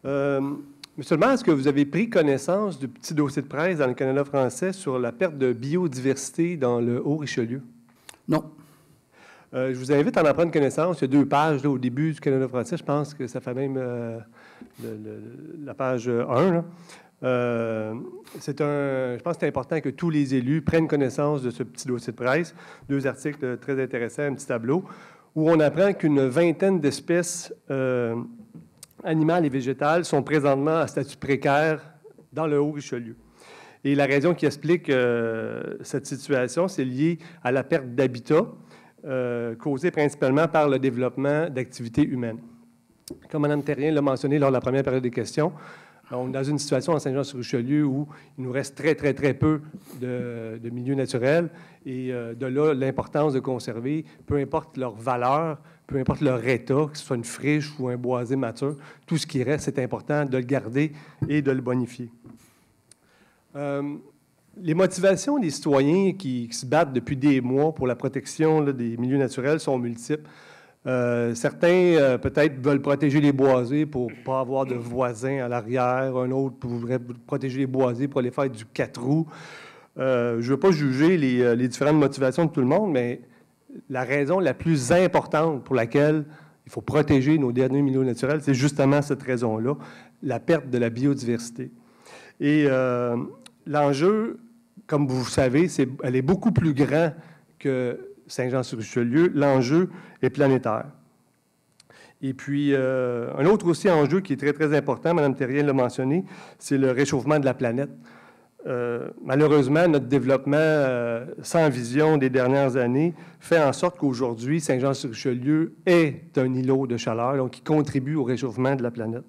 Monsieur le maire, est-ce que vous avez pris connaissance du petit dossier de presse dans le Canada français sur la perte de biodiversité dans le Haut-Richelieu? Non. Je vous invite à en prendre connaissance. Il y a 2 pages là, au début du Canada français. Je pense que ça fait même la page 1. Là. Je pense que c'est important que tous les élus prennent connaissance de ce petit dossier de presse. 2 articles très intéressants, un petit tableau, où on apprend qu'une vingtaine d'espèces animales et végétales sont présentement à statut précaire dans le Haut-Richelieu. Et la raison qui explique cette situation, c'est lié à la perte d'habitat causée principalement par le développement d'activités humaines. Comme Mme Terrien l'a mentionné lors de la première période des questions, on est dans une situation en Saint-Jean-sur-Richelieu où il nous reste très peu de milieux naturels et de là l'importance de conserver, peu importe leur valeur, peu importe leur état, que ce soit une friche ou un boisé mature, tout ce qui reste, c'est important de le garder et de le bonifier. Les motivations des citoyens qui se battent depuis des mois pour la protection là, des milieux naturels sont multiples. Certains, peut-être, veulent protéger les boisés pour ne pas avoir de voisins à l'arrière. Un autre voudrait protéger les boisés pour aller faire du 4 roues. Je ne veux pas juger les différentes motivations de tout le monde, mais la raison la plus importante pour laquelle il faut protéger nos derniers milieux naturels, c'est justement cette raison-là, la perte de la biodiversité. Et l'enjeu, comme vous savez, elle est beaucoup plus grand que Saint-Jean-sur-Richelieu. L'enjeu est planétaire. Et puis, un autre aussi enjeu qui est très important, Mme Terrien l'a mentionné, c'est le réchauffement de la planète. Malheureusement, notre développement sans vision des dernières années fait en sorte qu'aujourd'hui, Saint-Jean-sur-Richelieu est un îlot de chaleur, donc qui contribue au réchauffement de la planète.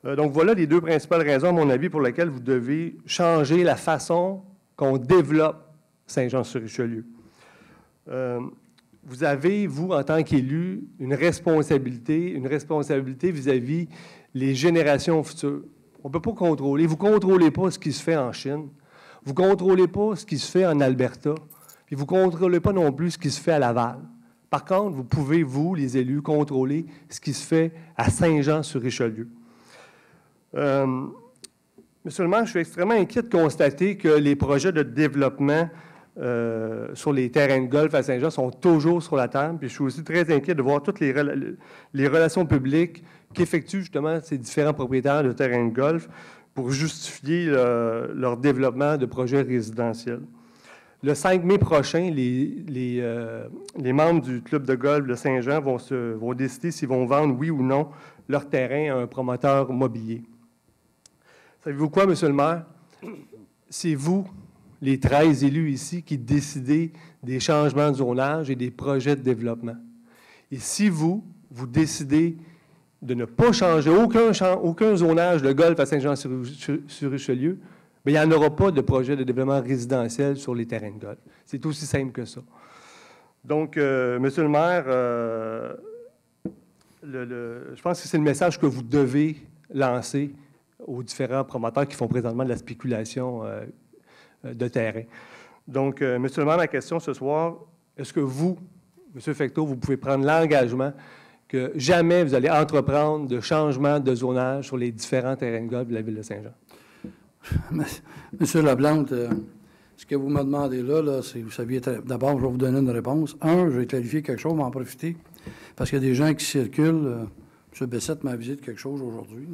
Donc, voilà les 2 principales raisons, à mon avis, pour lesquelles vous devez changer la façon qu'on développe Saint-Jean-sur-Richelieu. Vous avez, vous, en tant qu'élu, une responsabilité vis-à-vis les générations futures. On ne peut pas contrôler. Vous ne contrôlez pas ce qui se fait en Chine. Vous ne contrôlez pas ce qui se fait en Alberta. Puis vous ne contrôlez pas non plus ce qui se fait à Laval. Par contre, vous pouvez, vous, les élus, contrôler ce qui se fait à Saint-Jean-sur-Richelieu. Monsieur le maire, je suis extrêmement inquiet de constater que les projets de développement sur les terrains de golf à Saint-Jean sont toujours sur la table. Puis je suis aussi très inquiet de voir toutes les relations publiques qu'effectuent justement ces différents propriétaires de terrains de golf pour justifier leur développement de projets résidentiels. Le 5 mai prochain, les membres du club de golf de Saint-Jean vont décider s'ils vont vendre, oui ou non, leur terrain à un promoteur immobilier. Savez-vous quoi, Monsieur le maire? C'est vous, les 13 élus ici, qui décidez des changements de zonage et des projets de développement. Et si vous décidez de ne pas changer aucun zonage de golf à Saint-Jean-sur-Richelieu, bien, il n'y en aura pas de projet de développement résidentiel sur les terrains de golf. C'est aussi simple que ça. Donc, Monsieur le maire, je pense que c'est le message que vous devez lancer aux différents promoteurs qui font présentement de la spéculation de terrain. Donc, Monsieur le maire, ma question ce soir, est-ce que vous, M. Fecteau, vous pouvez prendre l'engagement que jamais vous allez entreprendre de changement de zonage sur les différents terrains de golf de la ville de Saint-Jean? Monsieur Laplante, ce que vous me demandez là, c'est, vous saviez, d'abord, je vais vous donner une réponse. Je vais clarifier quelque chose, m'en profiter, parce qu'il y a des gens qui circulent. M. Bessette m'a avisé de quelque chose aujourd'hui.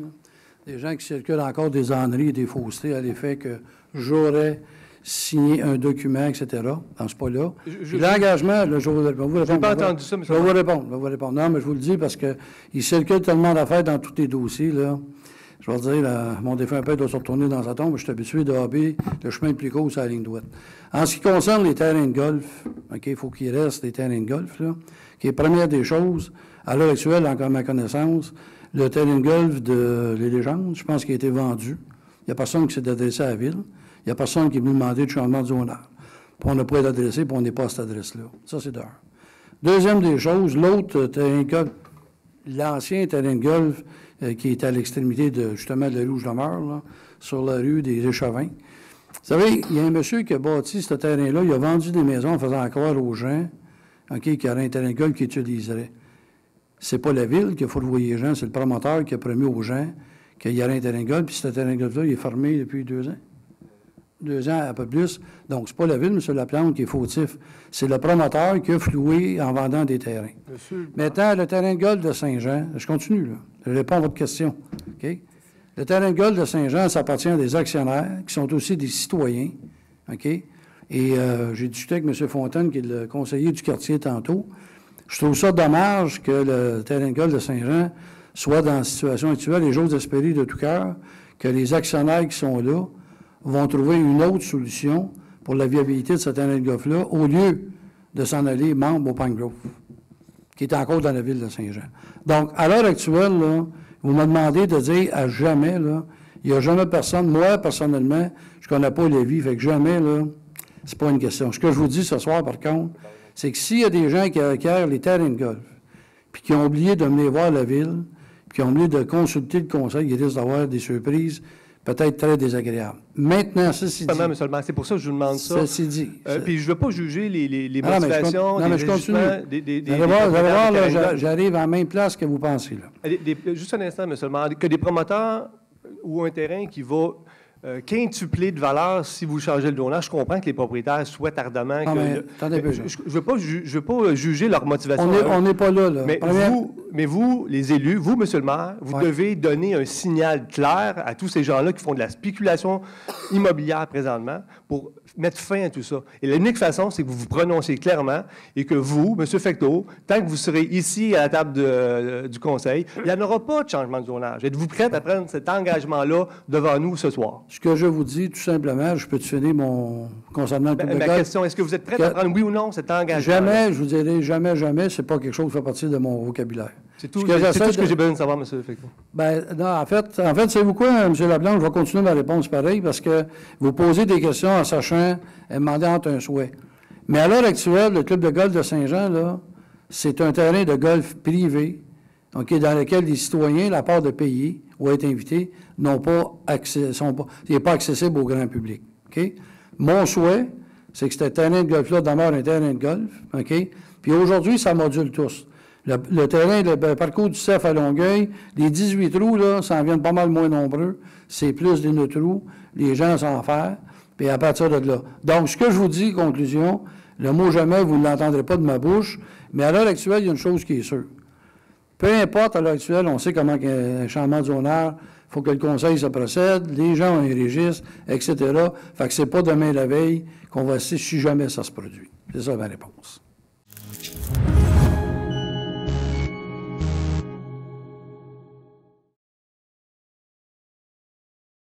Des gens qui circulent encore des âneries et des faussetés à l'effet que j'aurais signé un document, etc. Dans ce pas-là. L'engagement, je vais vous répondre. Je n'ai pas entendu ça, mais je vais vous répondre. Non, mais je vous le dis parce qu'il circule tellement d'affaires dans tous les dossiers, là. Je vais dire, mon défunt père doit se retourner dans sa tombe. Je suis habitué de hobby le chemin le plus court sur la ligne droite. En ce qui concerne les terrains de golf, OK, il faut qu'il reste des terrains de golf, là, qui est première des choses, à l'heure actuelle, encore à ma connaissance, le terrain de golf de Les Légendes, je pense qu'il a été vendu. Il n'y a personne qui s'est adressé à la ville. Il n'y a personne qui est venu demander de changement de zonage. Puis on n'a pas été adressé, puis on n'est pas à cette adresse-là. Ça, c'est d'un. Deuxième des choses, l'autre terrain de golf, l'ancien terrain de golf qui est à l'extrémité justement de la rue où je demeure, là, sur la rue des Échevins. Vous savez, il y a un monsieur qui a bâti ce terrain-là, il a vendu des maisons en faisant croire aux gens, OK, qu'il y aurait un terrain de golf qui utiliserait. C'est pas la ville qui a fourvoyé les gens, c'est le promoteur qui a promis aux gens qu'il y aurait un terrain de golf, puis ce terrain de golf-là, il est fermé depuis 2 ans. 2 ans, un peu plus. Donc, c'est pas la ville, M. Laplante, qui est fautif. C'est le promoteur qui a floué en vendant des terrains. Maintenant, le terrain de golf de Saint-Jean, je continue, là. Je réponds à votre question. OK? Le terrain de golf de Saint-Jean, ça appartient à des actionnaires qui sont aussi des citoyens. OK? Et j'ai discuté avec M. Fontaine, qui est le conseiller du quartier tantôt. Je trouve ça dommage que le terrain de golf de Saint-Jean soit dans la situation actuelle, et j'ose espérer de tout cœur que les actionnaires qui sont là vont trouver une autre solution pour la viabilité de ce terrain de golf-là, au lieu de s'en aller membre au Pine Grove, qui est encore dans la ville de Saint-Jean. Donc, à l'heure actuelle, là, vous me demandez de dire à jamais, là, il n'y a jamais personne, moi, personnellement, je ne connais pas Lévis, fait que jamais, là, c'est pas une question. Ce que je vous dis ce soir, par contre, c'est que s'il y a des gens qui acquièrent les terrains de golf, puis qui ont oublié de venir voir la ville, puis qui ont oublié de consulter le conseil, ils risquent d'avoir des surprises peut-être très désagréables. Maintenant, ceci dit... C'est pour ça que je vous demande ça. Ceci dit... Puis je ne veux pas juger les motivations, non, mais je continue. Vous allez voir, là, j'arrive à la même place que vous pensez, là. Juste un instant, M. le maire, que des promoteurs ou un terrain qui va quintupler de valeur si vous changez le donneur. Je comprends que les propriétaires souhaitent ardemment que... Attendez un peu, je ne veux pas juger leur motivation. On n'est pas là, là. Mais vous, les élus, vous, M. le maire, vous devez donner un signal clair à tous ces gens-là qui font de la spéculation immobilière présentement pour mettre fin à tout ça. Et l'unique façon, c'est que vous vous prononcez clairement et que vous, M. Fecteau, tant que vous serez ici à la table du conseil, il n'y en aura pas de changement de zonage. Êtes-vous prête à prendre cet engagement-là devant nous ce soir? Ce que je vous dis, tout simplement, je peux te finir concernant le club de golf. Ma question, est-ce que vous êtes prête à prendre oui ou non cet engagement? Jamais, je vous dirai jamais, c'est pas quelque chose qui fait partie de mon vocabulaire. C'est tout ce que j'ai besoin de savoir, M. Fecteau. Non, en fait, savez-vous quoi, M. Leblanc, je vais continuer ma réponse pareil, parce que vous posez des questions en sachant, demandant un souhait. Mais à l'heure actuelle, le club de golf de Saint-Jean, là, c'est un terrain de golf privé, okay, dans lequel les citoyens, la part de payer ou être invités, n'ont pas accès, n'est pas accessible au grand public. Okay? Mon souhait, c'est que ce terrain de golf-là demeure un terrain de golf. Okay? Puis aujourd'hui, ça module tous. Le terrain, le parcours du CEF à Longueuil, les 18 trous, là, ça en vient pas mal moins nombreux. C'est plus des 9 trous. Les gens s'en font. Puis à partir de là. Donc, ce que je vous dis, conclusion, le mot jamais, vous ne l'entendrez pas de ma bouche, mais à l'heure actuelle, il y a une chose qui est sûre. Peu importe, à l'heure actuelle, on sait comment un changement de zonage, il faut que le conseil se procède, les gens ont un registre, etc. Fait que c'est pas demain la veille qu'on va essayer si jamais ça se produit. C'est ça ma réponse.